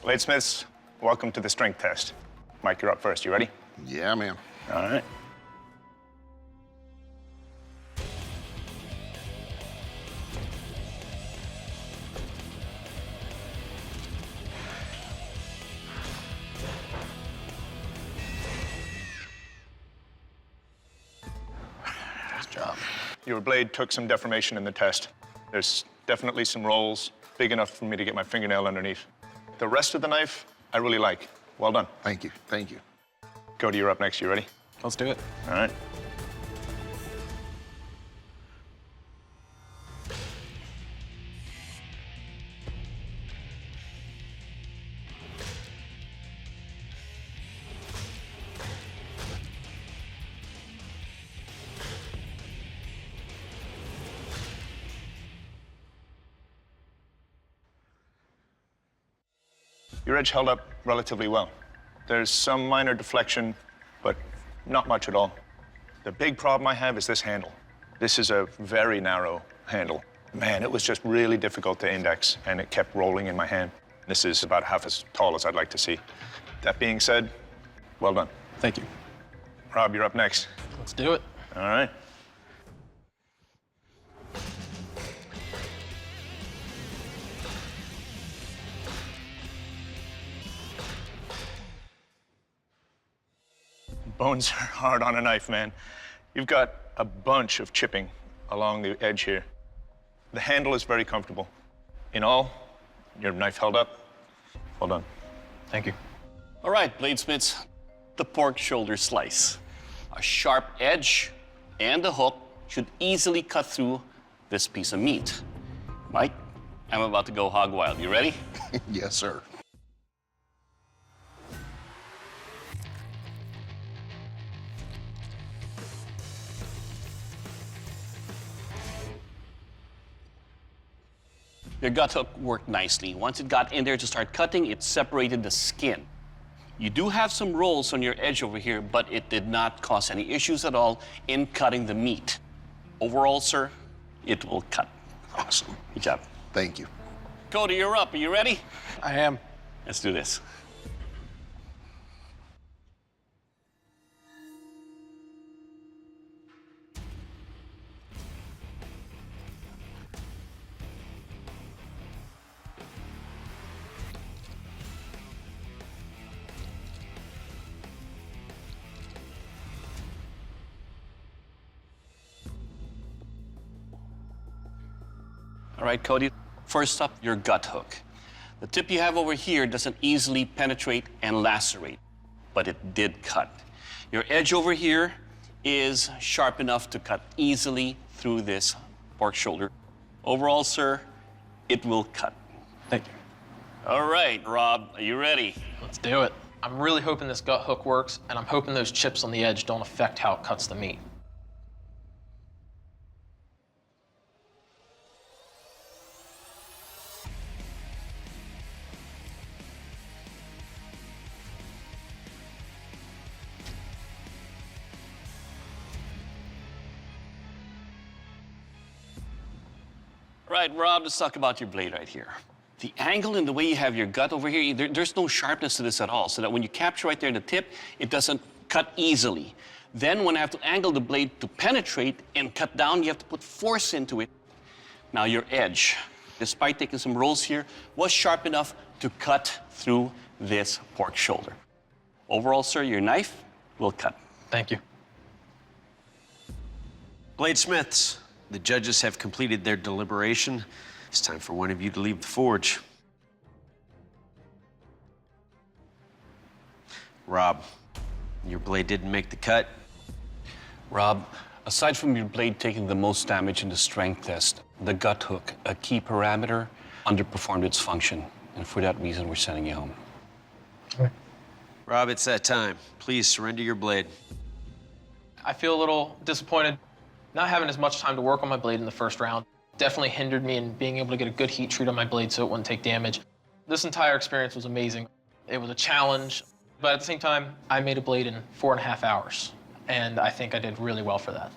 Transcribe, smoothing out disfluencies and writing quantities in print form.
Bladesmiths, welcome to the strength test. Mike, you're up first. You ready? Yeah, man. All right. Nice job. Your blade took some deformation in the test. There's definitely some rolls, big enough for me to get my fingernail underneath. The rest of the knife, I really like. Well done. Thank you. Thank you. Cody, you're up next. You ready? Let's do it. All right. Your edge held up relatively well. There's some minor deflection, but not much at all. The big problem I have is this handle. This is a very narrow handle. Man, it was just really difficult to index, and it kept rolling in my hand. This is about half as tall as I'd like to see. That being said, well done. Thank you. Rob, you're up next. Let's do it. All right. Bones are hard on a knife, man. You've got a bunch of chipping along the edge here. The handle is very comfortable. In all, your knife held up. Well done. Thank you. All right, bladesmiths, the pork shoulder slice. A sharp edge and a hook should easily cut through this piece of meat. Mike, I'm about to go hog wild. You ready? Yes, sir. Your gut hook worked nicely. Once it got in there to start cutting, it separated the skin. You do have some rolls on your edge over here, but it did not cause any issues at all in cutting the meat. Overall, sir, it will cut. Awesome. Good job. Thank you. Cody, you're up. Are you ready? I am. Let's do this. All right, Cody, first up, your gut hook. The tip you have over here doesn't easily penetrate and lacerate, but it did cut. Your edge over here is sharp enough to cut easily through this pork shoulder. Overall, sir, it will cut. Thank you. All right, Rob, are you ready? Let's do it. I'm really hoping this gut hook works, and I'm hoping those chips on the edge don't affect how it cuts the meat. All right, Rob, let's talk about your blade right here. The angle and the way you have your gut over here, there's no sharpness to this at all, so that when you capture right there in the tip, it doesn't cut easily. Then when I have to angle the blade to penetrate and cut down, you have to put force into it. Now your edge, despite taking some rolls here, was sharp enough to cut through this pork shoulder. Overall, sir, your knife will cut. Thank you. Bladesmiths, the judges have completed their deliberation. It's time for one of you to leave the forge. Rob, your blade didn't make the cut. Rob, aside from your blade taking the most damage in the strength test, the gut hook, a key parameter, underperformed its function. And for that reason, we're sending you home. Okay. Rob, it's that time. Please surrender your blade. I feel a little disappointed. Not having as much time to work on my blade in the first round definitely hindered me in being able to get a good heat treat on my blade so it wouldn't take damage. This entire experience was amazing. It was a challenge, but at the same time, I made a blade in 4.5 hours, and I think I did really well for that.